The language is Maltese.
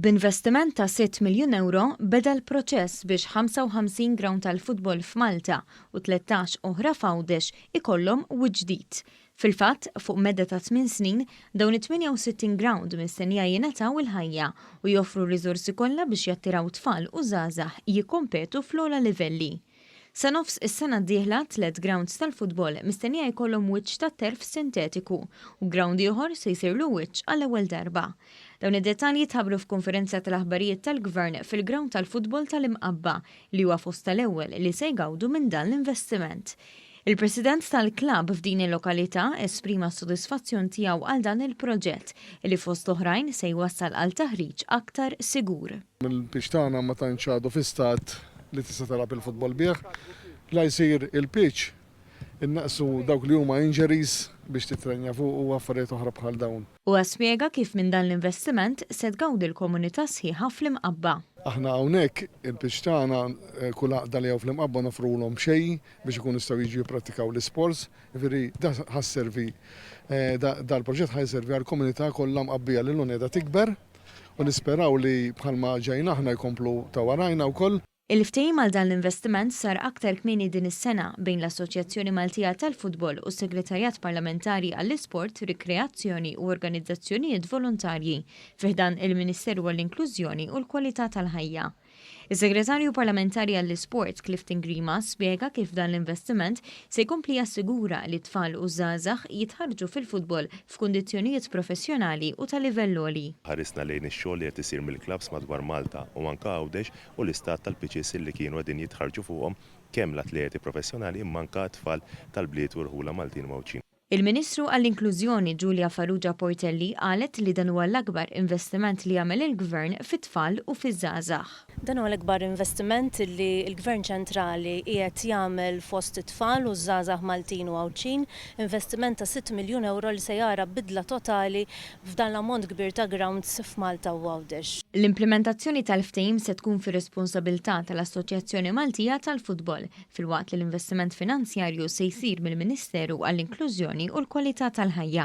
B'investiment ta' 6 miljun euro beda l-proċess biex 55 ground tal-futbol f'Malta u 13 oħra f'Għawdex ikollhom wiċċ ġdid. Fil-fatt, fuq medda ta' 8 snin, dawn it-68 ground mistennija jingħataw il-ħajja u joffru riżorsi kollha biex jattiraw tfal u żgħażagħ jikkompetu fl-ogħla livelli. Sa nofs is-sena d-dieħla 3 grounds tal-futbol mistennija jkollhom wiċċ ta' terf sintetiku u ground ieħor se jsirlu wiċċ għall-ewwel darba. Dawn id-dettalji tħabbru f'konferenza tal-aħbarijiet tal-Gvern fil-ground tal-futbol tal-Imqabba li huwa fost tal-ewwel li se jgawdu minn dan l-investiment. Il-President tal-klabb f'din il-lokalità esprima s-sodisfazzjon tiegħu għal dan il-proġett li fost oħrajn se jwassal għal taħriġ aktar sigur. Il-pitch tagħna ma tantx għadu fi stat li tista' talab il-futbol bih, la jsir il-pitch innaqsu dawk li huma injuries biex titrenja fuq u affarijiet oħra bħal dawn. U spjega kif minn dan l-investiment se tgawdi l-komunità sħiħa fl-Imqabba. Aħna hawnhekk il-pitch tagħna kull għaqda li hawn fl-Imqabba nofrulhom xejn biex ikunu jistgħu jiġu jippratikaw l-isports, jiġifieri da ħasservi dal-proġett ħajservi għall-komunità kollha mqabbija li l-uneda tikber u nisperaw li bħalma ġejna aħna jkomplu ta' warajna wkoll. Il-ftehim għal dan l-investiment sar aktar kmieni din is-sena bejn l-Assoċjazzjoni Maltija tal-Futbol u s-Segretarjat Parlamentari għall-Isport, Rikreazzjoni u Organizzazzjonijiet Volontarji fih dan il-Ministeru għall-Inklużjoni u l-Kwalità tal-Ħajja. Is-Segretarju Parlamentari għall-Isport Clifton Grima spjega kif dan l-investiment se jkompli jassigura li tfal u żgħażagħ jitħarġu fil-futbol f'kundizzjonijiet professjonali u ta' livell għoli. Ħarisna lejn ix-xogħol li qed isir mill-klabs madwar Malta u anke Għawdex u l-istat tal-pitches li kienu qegħdin jitħarġu fuqhom kemm l-atleti professjonali imma anke tfal tal-bliet u rħula Maltin mewġin. Il-Ministru għall-Inklużjoni Giulia Farrugia Portelli qalet li dan huwa l-akbar investiment li jagħmel il-Gvern fit-tfal u fiż-żgħażagħ. Dan huwa l-akbar investiment li l-Gvern ċentrali qiegħed jagħmel fost it-tfal u żgħażagħ Maltin u Għawċin, investiment ta' 6 miljun euro li se jara bidla totali f'dan l-ammont kbir ta' grounds f'Malta u Għawdex. L-implementazzjoni tal-ftehim se tkun fir-responsabilità tal-Assoċjazzjoni Maltija tal-Futbol, filwaqt li l-investiment finanzjarju se jsir mill-Ministeru għall-Inklużjoni u l-Kwalità tal-Ħajja.